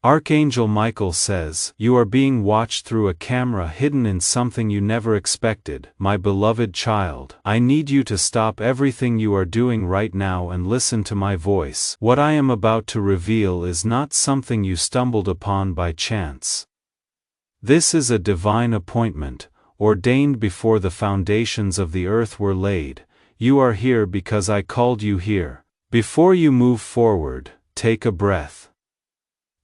Archangel Michael says, "You are being watched through a camera hidden in something you never expected. My beloved child, I need you to stop everything you are doing right now and listen to my voice. What I am about to reveal is not something you stumbled upon by chance. This is a divine appointment, ordained before the foundations of the earth were laid. You are here because I called you here. Before you move forward, take a breath.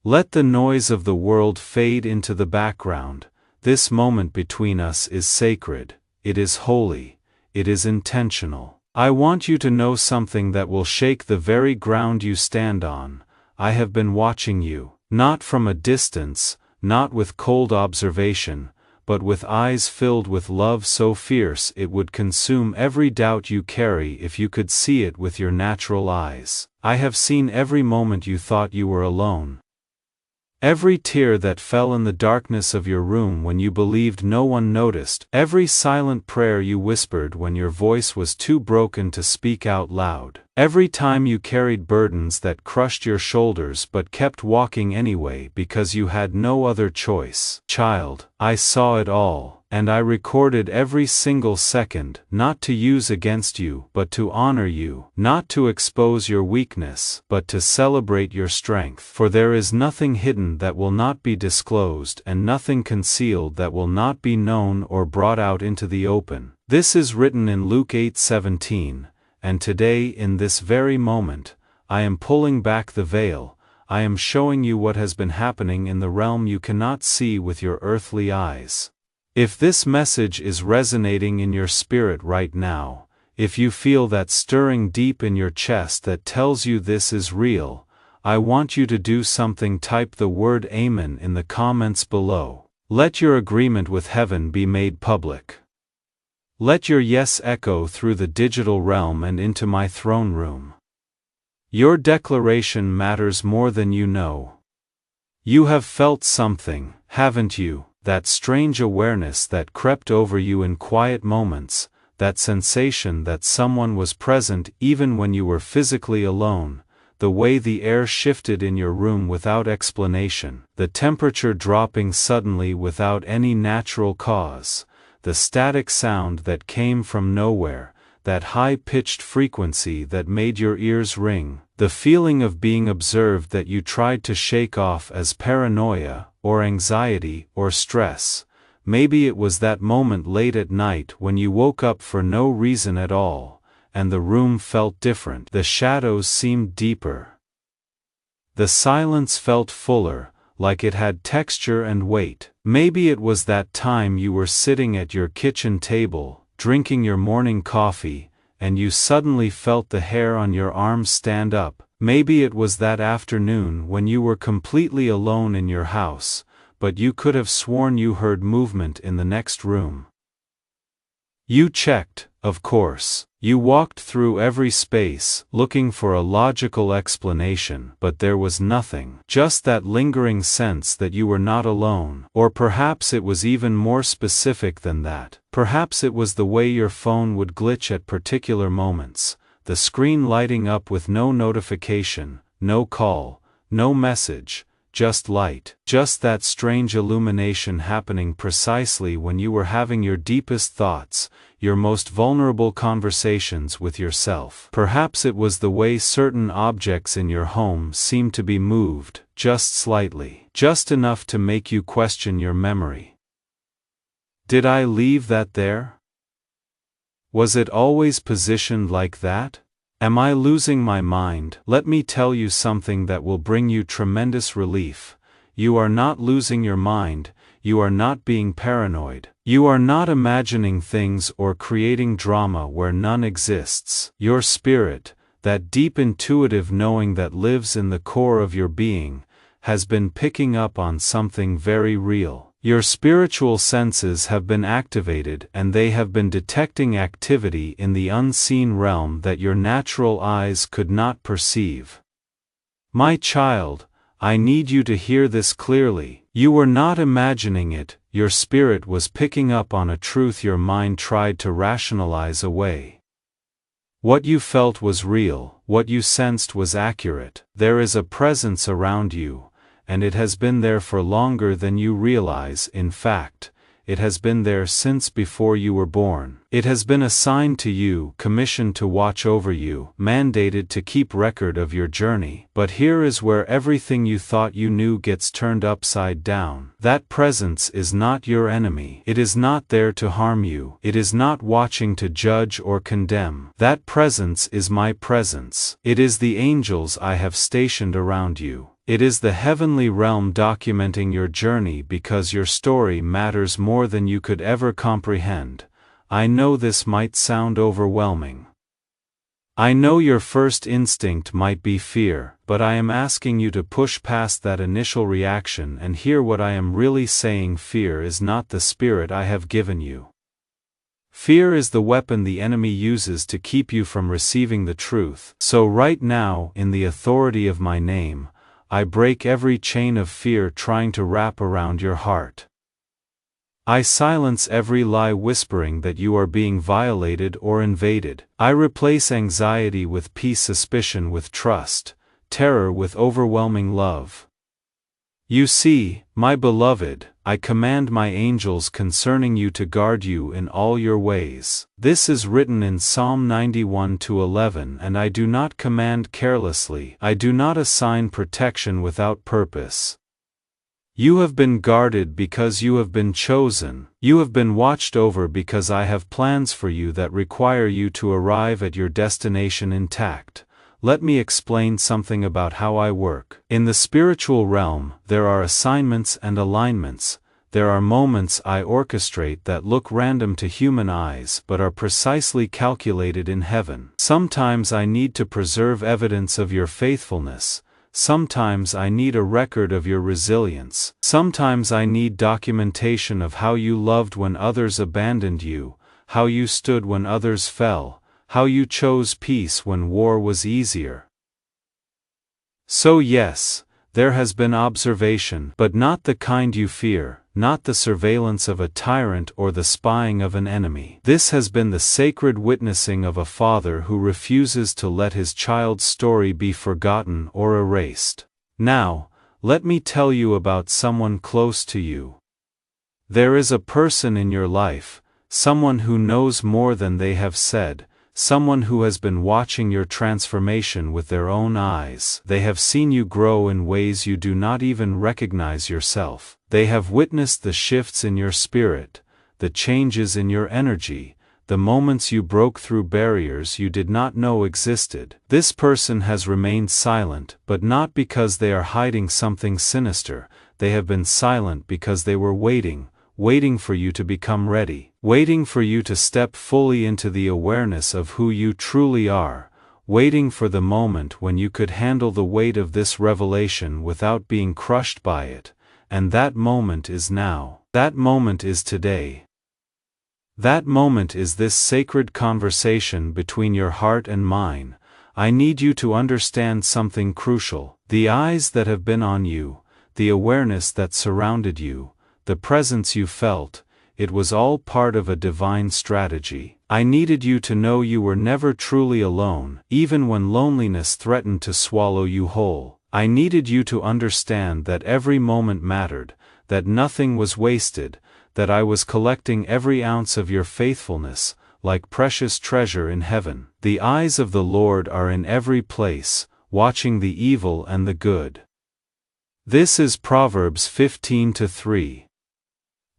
Let the noise of the world fade into the background. This moment between us is sacred, it is holy, it is intentional. I want you to know something that will shake the very ground you stand on. I have been watching you, not from a distance, not with cold observation, but with eyes filled with love so fierce it would consume every doubt you carry if you could see it with your natural eyes. I have seen every moment you thought you were alone. Every tear that fell in the darkness of your room when you believed no one noticed, every silent prayer you whispered when your voice was too broken to speak out loud, every time you carried burdens that crushed your shoulders but kept walking anyway because you had no other choice. Child, I saw it all, and I recorded every single second, not to use against you, but to honor you, not to expose your weakness, but to celebrate your strength. For there is nothing hidden that will not be disclosed and nothing concealed that will not be known or brought out into the open. This is written in Luke 8:17, and today in this very moment, I am pulling back the veil. I am showing you what has been happening in the realm you cannot see with your earthly eyes. If this message is resonating in your spirit right now, if you feel that stirring deep in your chest that tells you this is real, I want you to do something. Type the word Amen in the comments below. Let your agreement with heaven be made public. Let your yes echo through the digital realm and into my throne room. Your declaration matters more than you know. You have felt something, haven't you? That strange awareness that crept over you in quiet moments, that sensation that someone was present even when you were physically alone, the way the air shifted in your room without explanation, the temperature dropping suddenly without any natural cause, the static sound that came from nowhere, that high-pitched frequency that made your ears ring, the feeling of being observed that you tried to shake off as paranoia, or anxiety, or stress. Maybe it was that moment late at night when you woke up for no reason at all, and the room felt different. The shadows seemed deeper. The silence felt fuller, like it had texture and weight. Maybe it was that time you were sitting at your kitchen table, drinking your morning coffee, and you suddenly felt the hair on your arms stand up. Maybe it was that afternoon when you were completely alone in your house, but you could have sworn you heard movement in the next room. You checked, of course. You walked through every space, looking for a logical explanation, but there was nothing. Just that lingering sense that you were not alone. Or perhaps it was even more specific than that. Perhaps it was the way your phone would glitch at particular moments, the screen lighting up with no notification, no call, no message, just light. Just that strange illumination happening precisely when you were having your deepest thoughts, your most vulnerable conversations with yourself. Perhaps it was the way certain objects in your home seemed to be moved, just slightly, just enough to make you question your memory. Did I leave that there? Was it always positioned like that? Am I losing my mind? Let me tell you something that will bring you tremendous relief. You are not losing your mind, you are not being paranoid. You are not imagining things or creating drama where none exists. Your spirit, that deep intuitive knowing that lives in the core of your being, has been picking up on something very real. Your spiritual senses have been activated and they have been detecting activity in the unseen realm that your natural eyes could not perceive. My child, I need you to hear this clearly. You were not imagining it, your spirit was picking up on a truth your mind tried to rationalize away. What you felt was real, what you sensed was accurate. There is a presence around you, and it has been there for longer than you realize. In fact, it has been there since before you were born. It has been assigned to you, commissioned to watch over you, mandated to keep record of your journey. But here is where everything you thought you knew gets turned upside down. That presence is not your enemy. It is not there to harm you. It is not watching to judge or condemn. That presence is my presence. It is the angels I have stationed around you. It is the heavenly realm documenting your journey because your story matters more than you could ever comprehend. I know this might sound overwhelming. I know your first instinct might be fear, but I am asking you to push past that initial reaction and hear what I am really saying. Fear is not the spirit I have given you. Fear is the weapon the enemy uses to keep you from receiving the truth. So right now, in the authority of my name, I break every chain of fear trying to wrap around your heart. I silence every lie whispering that you are being violated or invaded. I replace anxiety with peace, suspicion with trust, terror with overwhelming love. You see, my beloved, I command my angels concerning you to guard you in all your ways. This is written in Psalm 91:11, and I do not command carelessly. I do not assign protection without purpose. You have been guarded because you have been chosen. You have been watched over because I have plans for you that require you to arrive at your destination intact. Let me explain something about how I work. In the spiritual realm, there are assignments and alignments. There are moments I orchestrate that look random to human eyes but are precisely calculated in heaven. Sometimes I need to preserve evidence of your faithfulness. Sometimes I need a record of your resilience. Sometimes I need documentation of how you loved when others abandoned you, how you stood when others fell, how you chose peace when war was easier. So yes, there has been observation, but not the kind you fear, not the surveillance of a tyrant or the spying of an enemy. This has been the sacred witnessing of a father who refuses to let his child's story be forgotten or erased. Now, let me tell you about someone close to you. There is a person in your life, someone who knows more than they have said, someone who has been watching your transformation with their own eyes. They have seen you grow in ways you do not even recognize yourself. They have witnessed the shifts in your spirit, the changes in your energy, the moments you broke through barriers you did not know existed. This person has remained silent, but not because they are hiding something sinister. They have been silent because they were waiting for you to become ready, waiting for you to step fully into the awareness of who you truly are, waiting for the moment when you could handle the weight of this revelation without being crushed by it, and that moment is now. That moment is today. That moment is this sacred conversation between your heart and mine. I need you to understand something crucial. The eyes that have been on you, the awareness that surrounded you, the presence you felt, it was all part of a divine strategy. I needed you to know you were never truly alone, even when loneliness threatened to swallow you whole. I needed you to understand that every moment mattered, that nothing was wasted, that I was collecting every ounce of your faithfulness, like precious treasure in heaven. The eyes of the Lord are in every place, watching the evil and the good. This is Proverbs 15:3.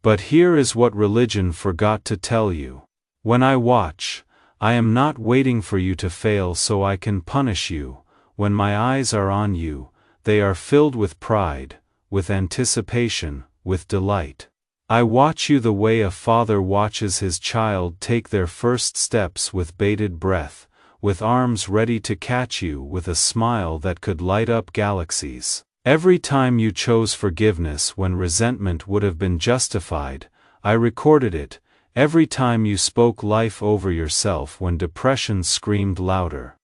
But here is what religion forgot to tell you. When I watch, I am not waiting for you to fail so I can punish you. When my eyes are on you, they are filled with pride, with anticipation, with delight. I watch you the way a father watches his child take their first steps with bated breath, with arms ready to catch you, with a smile that could light up galaxies. Every time you chose forgiveness when resentment would have been justified, I recorded it. Every time you spoke life over yourself when depression screamed louder,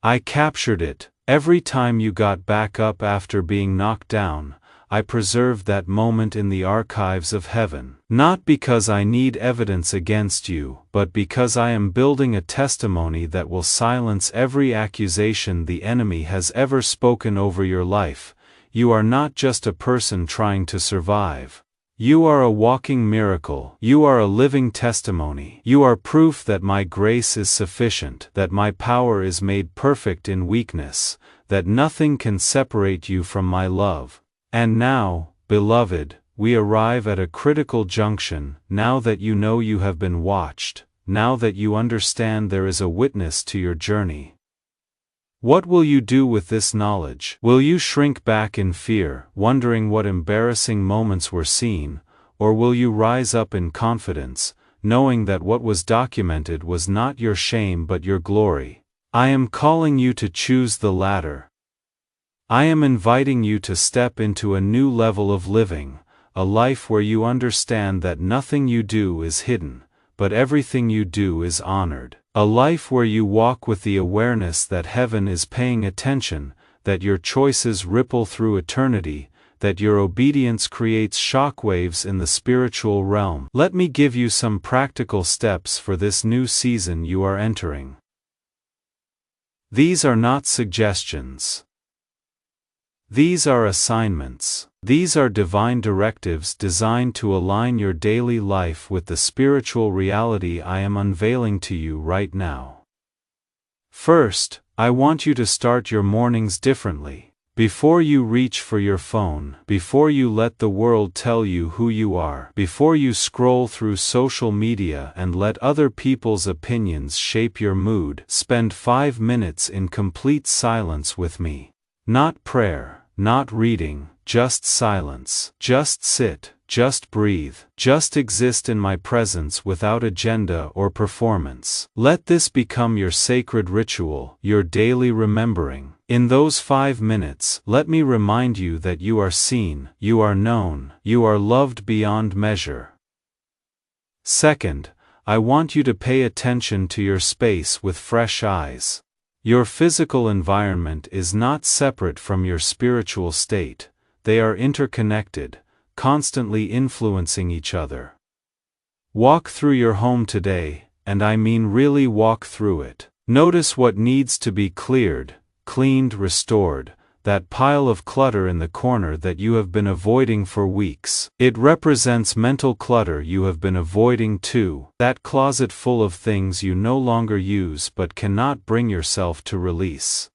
I captured it. Every time you got back up after being knocked down, I preserved that moment in the archives of heaven. Not because I need evidence against you, but because I am building a testimony that will silence every accusation the enemy has ever spoken over your life. you are not just a person trying to survive. You are a walking miracle. You are a living testimony. You are proof that my grace is sufficient, that my power is made perfect in weakness, that nothing can separate you from my love. And now, beloved, we arrive at a critical junction. Now that you know you have been watched, now that you understand there is a witness to your journey. What will you do with this knowledge? Will you shrink back in fear, wondering what embarrassing moments were seen, or will you rise up in confidence, knowing that what was documented was not your shame but your glory? I am calling you to choose the latter. I am inviting you to step into a new level of living, a life where you understand that nothing you do is hidden, but everything you do is honored. A life where you walk with the awareness that heaven is paying attention, that your choices ripple through eternity, that your obedience creates shockwaves in the spiritual realm. Let me give you some practical steps for this new season you are entering. These are not suggestions. These are assignments. These are divine directives designed to align your daily life with the spiritual reality I am unveiling to you right now. First, I want you to start your mornings differently. Before you reach for your phone, before you let the world tell you who you are, before you scroll through social media and let other people's opinions shape your mood, spend 5 minutes in complete silence with me. Not prayer, not reading, just silence. Just sit, just breathe, just exist in my presence without agenda or performance. Let this become your sacred ritual, your daily remembering. In those 5 minutes, let me remind you that you are seen, you are known, you are loved beyond measure. Second, I want you to pay attention to your space with fresh eyes. Your physical environment is not separate from your spiritual state. They are interconnected, constantly influencing each other. Walk through your home today, and I mean really walk through it. Notice what needs to be cleared, cleaned, restored, that pile of clutter in the corner that you have been avoiding for weeks. It represents mental clutter you have been avoiding too, that closet full of things you no longer use but cannot bring yourself to release.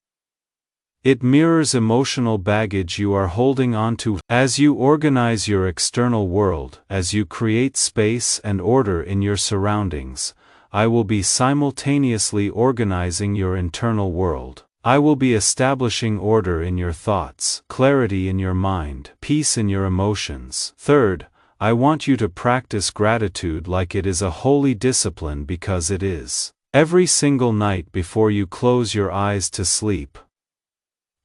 It mirrors emotional baggage you are holding onto. As you organize your external world, as you create space and order in your surroundings, I will be simultaneously organizing your internal world. I will be establishing order in your thoughts, clarity in your mind, peace in your emotions. Third, I want you to practice gratitude like it is a holy discipline, because it is. Every single night before you close your eyes to sleep,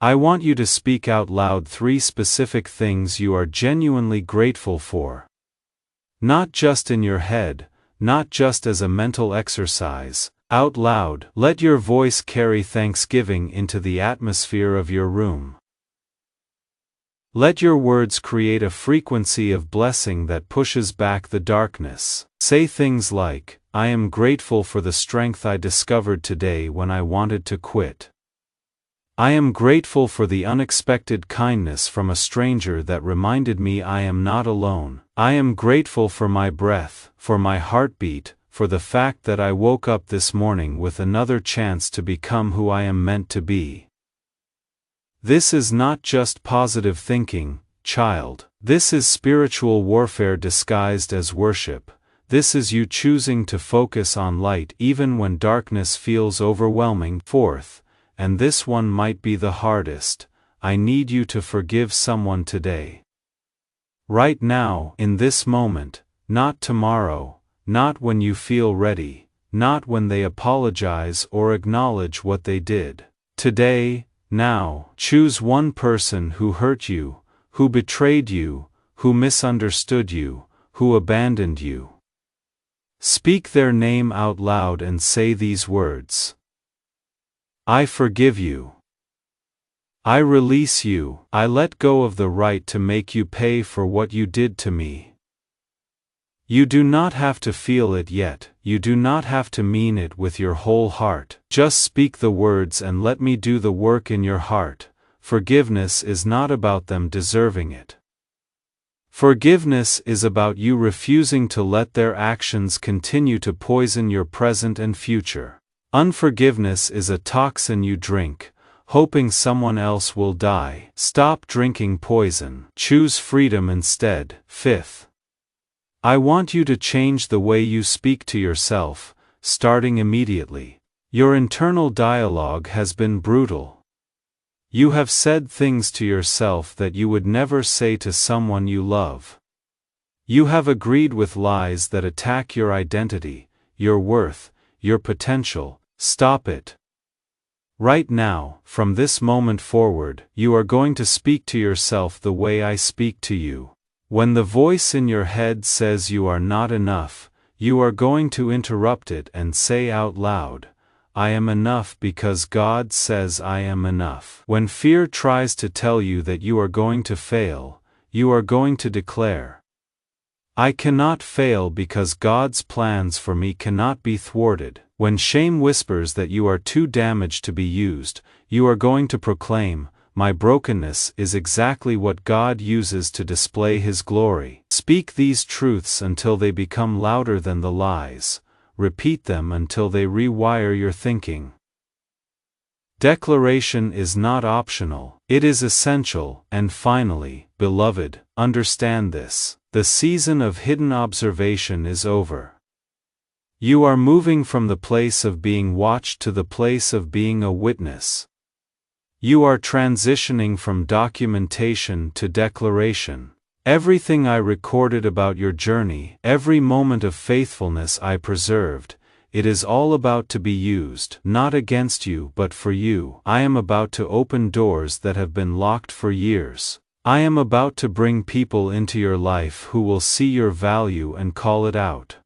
I want you to speak out loud 3 specific things you are genuinely grateful for. Not just in your head, not just as a mental exercise. Out loud, let your voice carry thanksgiving into the atmosphere of your room. Let your words create a frequency of blessing that pushes back the darkness. Say things like, I am grateful for the strength I discovered today when I wanted to quit. I am grateful for the unexpected kindness from a stranger that reminded me I am not alone. I am grateful for my breath, for my heartbeat, for the fact that I woke up this morning with another chance to become who I am meant to be. This is not just positive thinking, child. This is spiritual warfare disguised as worship. This is you choosing to focus on light even when darkness feels overwhelming. Fourth, and this one might be the hardest, I need you to forgive someone today. Right now, in this moment, not tomorrow. Not when you feel ready, not when they apologize or acknowledge what they did. Today, now, choose one person who hurt you, who betrayed you, who misunderstood you, who abandoned you. Speak their name out loud and say these words. I forgive you. I release you. I let go of the right to make you pay for what you did to me. You do not have to feel it yet, you do not have to mean it with your whole heart. Just speak the words and let me do the work in your heart, forgiveness is not about them deserving it. Forgiveness is about you refusing to let their actions continue to poison your present and future. Unforgiveness is a toxin you drink, hoping someone else will die. Stop drinking poison. Choose freedom instead. 5th. I want you to change the way you speak to yourself, starting immediately. Your internal dialogue has been brutal. You have said things to yourself that you would never say to someone you love. You have agreed with lies that attack your identity, your worth, your potential. Stop it. Right now, from this moment forward, you are going to speak to yourself the way I speak to you. When the voice in your head says you are not enough, you are going to interrupt it and say out loud, I am enough because God says I am enough. When fear tries to tell you that you are going to fail, you are going to declare, I cannot fail because God's plans for me cannot be thwarted. When shame whispers that you are too damaged to be used, you are going to proclaim, my brokenness is exactly what God uses to display His glory. Speak these truths until they become louder than the lies. Repeat them until they rewire your thinking. Declaration is not optional, it is essential. And finally, beloved, understand this. The season of hidden observation is over. You are moving from the place of being watched to the place of being a witness. You are transitioning from documentation to declaration. Everything I recorded about your journey, every moment of faithfulness I preserved, it is all about to be used, not against you but for you. I am about to open doors that have been locked for years. I am about to bring people into your life who will see your value and call it out.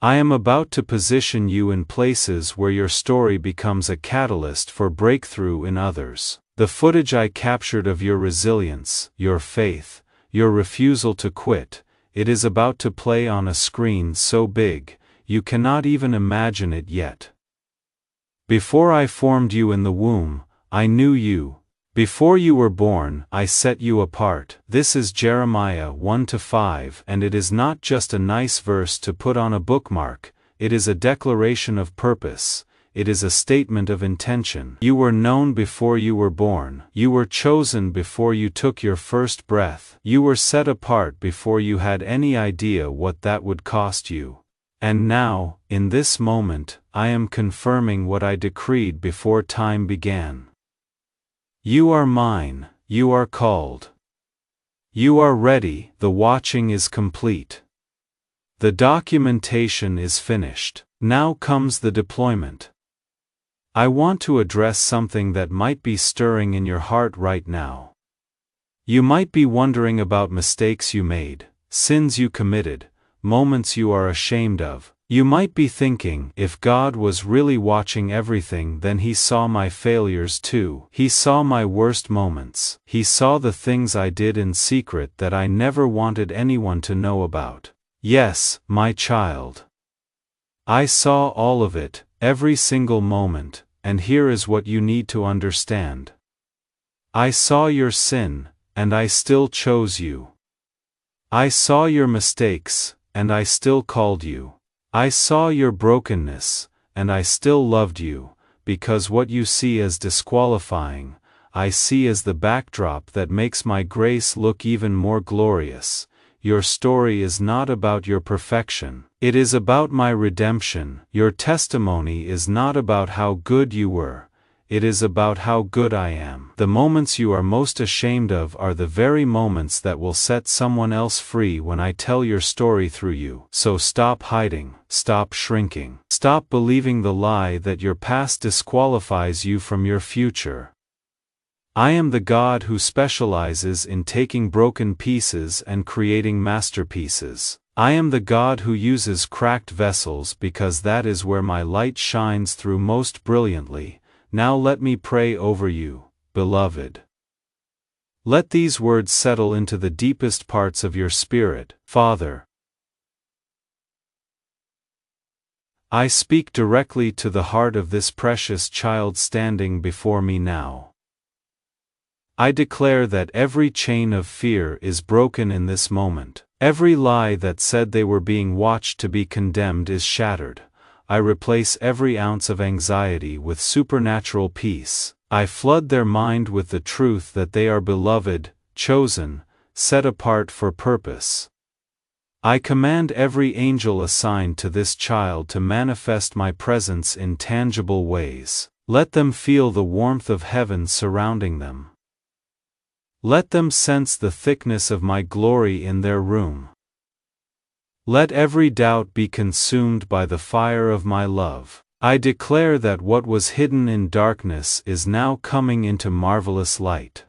I am about to position you in places where your story becomes a catalyst for breakthrough in others. The footage I captured of your resilience, your faith, your refusal to quit, it is about to play on a screen so big, you cannot even imagine it yet. Before I formed you in the womb, I knew you. Before you were born, I set you apart. This is Jeremiah 1-5, and it is not just a nice verse to put on a bookmark, it is a declaration of purpose, it is a statement of intention. You were known before you were born. You were chosen before you took your first breath. You were set apart before you had any idea what that would cost you. And now, in this moment, I am confirming what I decreed before time began. You are mine, you are called. You are ready, the watching is complete. The documentation is finished. Now comes the deployment. I want to address something that might be stirring in your heart right now. You might be wondering about mistakes you made, sins you committed, moments you are ashamed of. You might be thinking, if God was really watching everything, then He saw my failures too. He saw my worst moments. He saw the things I did in secret that I never wanted anyone to know about. Yes, my child. I saw all of it, every single moment, and here is what you need to understand. I saw your sin, and I still chose you. I saw your mistakes, and I still called you. I saw your brokenness, and I still loved you, because what you see as disqualifying, I see as the backdrop that makes my grace look even more glorious. Your story is not about your perfection, it is about my redemption. Your testimony is not about how good you were, it is about how good I am. The moments you are most ashamed of are the very moments that will set someone else free when I tell your story through you. So stop hiding, stop shrinking, stop believing the lie that your past disqualifies you from your future. I am the God who specializes in taking broken pieces and creating masterpieces. I am the God who uses cracked vessels because that is where my light shines through most brilliantly. Now let me pray over you, beloved. Let these words settle into the deepest parts of your spirit. Father, I speak directly to the heart of this precious child standing before me now. I declare that every chain of fear is broken in this moment. Every lie that said they were being watched to be condemned is shattered. I replace every ounce of anxiety with supernatural peace. I flood their mind with the truth that they are beloved, chosen, set apart for purpose. I command every angel assigned to this child to manifest my presence in tangible ways. Let them feel the warmth of heaven surrounding them. Let them sense the thickness of my glory in their room. Let every doubt be consumed by the fire of my love. I declare that what was hidden in darkness is now coming into marvelous light.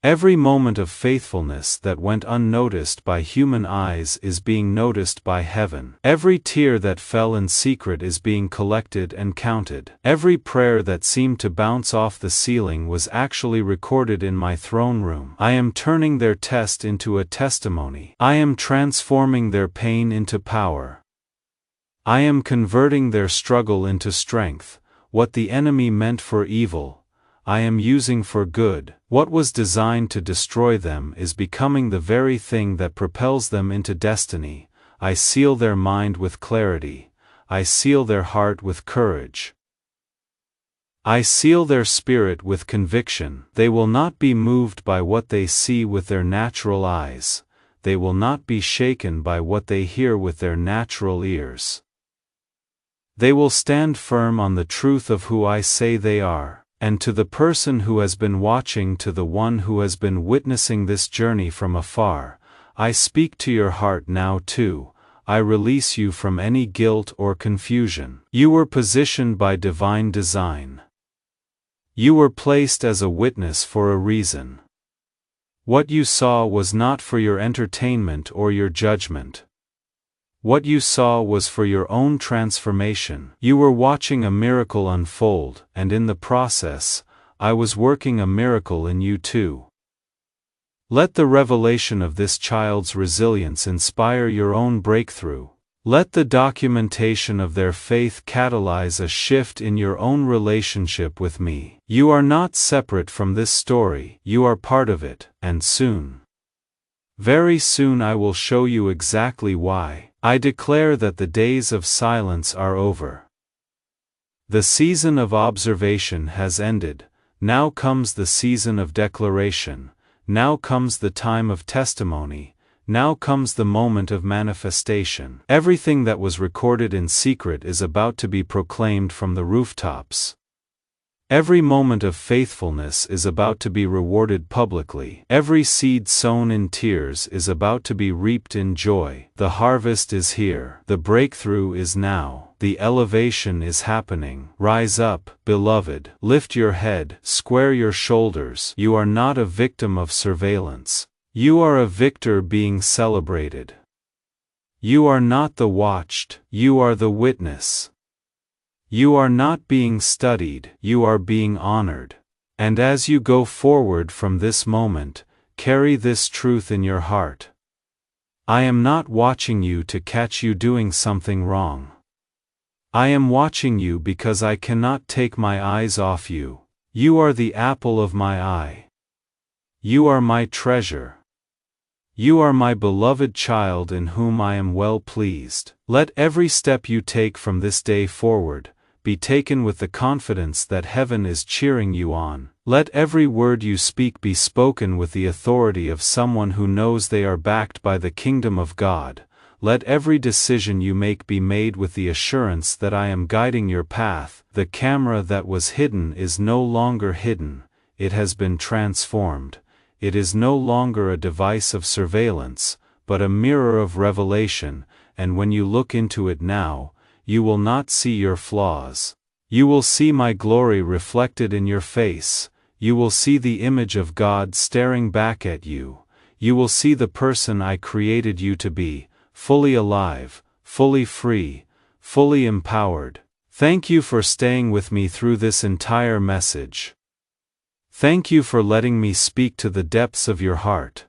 Every moment of faithfulness that went unnoticed by human eyes is being noticed by heaven. Every tear that fell in secret is being collected and counted. Every prayer that seemed to bounce off the ceiling was actually recorded in my throne room. I am turning their test into a testimony. I am transforming their pain into power. I am converting their struggle into strength. What the enemy meant for evil, I am using for good. What was designed to destroy them is becoming the very thing that propels them into destiny. I seal their mind with clarity. I seal their heart with courage. I seal their spirit with conviction. They will not be moved by what they see with their natural eyes. They will not be shaken by what they hear with their natural ears. They will stand firm on the truth of who I say they are. And to the person who has been watching, to the one who has been witnessing this journey from afar, I speak to your heart now too. I release you from any guilt or confusion. You were positioned by divine design. You were placed as a witness for a reason. What you saw was not for your entertainment or your judgment. What you saw was for your own transformation. You were watching a miracle unfold, and in the process, I was working a miracle in you too. Let the revelation of this child's resilience inspire your own breakthrough. Let the documentation of their faith catalyze a shift in your own relationship with me. You are not separate from this story, you are part of it, and soon, very soon, I will show you exactly why. I declare that the days of silence are over. The season of observation has ended. Now comes the season of declaration. Now comes the time of testimony. Now comes the moment of manifestation. Everything that was recorded in secret is about to be proclaimed from the rooftops. Every moment of faithfulness is about to be rewarded publicly. Every seed sown in tears is about to be reaped in joy. The harvest is here. The breakthrough is now. The elevation is happening. Rise up, beloved. Lift your head. Square your shoulders. You are not a victim of surveillance. You are a victor being celebrated. You are not the watched. You are the witness. You are not being studied, you are being honored. And as you go forward from this moment, carry this truth in your heart. I am not watching you to catch you doing something wrong. I am watching you because I cannot take my eyes off you. You are the apple of my eye. You are my treasure. You are my beloved child in whom I am well pleased. Let every step you take from this day forward be taken with the confidence that heaven is cheering you on. Let every word you speak be spoken with the authority of someone who knows they are backed by the kingdom of God. Let every decision you make be made with the assurance that I am guiding your path. The camera that was hidden is no longer hidden, it has been transformed. It is no longer a device of surveillance, but a mirror of revelation, and when you look into it now, you will not see your flaws. You will see my glory reflected in your face. You will see the image of God staring back at you. You will see the person I created you to be, fully alive, fully free, fully empowered. Thank you for staying with me through this entire message. Thank you for letting me speak to the depths of your heart.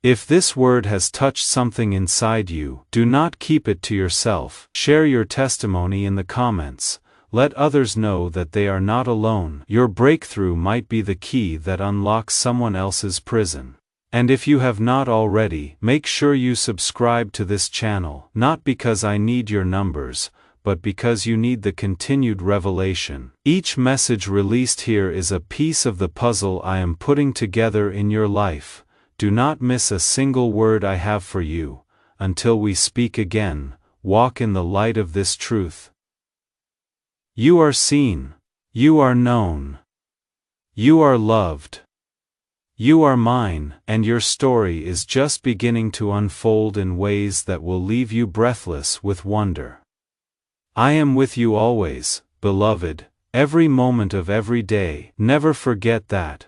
If this word has touched something inside you, do not keep it to yourself. Share your testimony in the comments. Let others know that they are not alone. Your breakthrough might be the key that unlocks someone else's prison. And if you have not already, make sure you subscribe to this channel, not because I need your numbers, but because you need the continued revelation. Each message released here is a piece of the puzzle I am putting together in your life. Do not miss a single word I have for you. Until we speak again, walk in the light of this truth. You are seen. You are known. You are loved. You are mine, and your story is just beginning to unfold in ways that will leave you breathless with wonder. I am with you always, beloved, every moment of every day. Never forget that.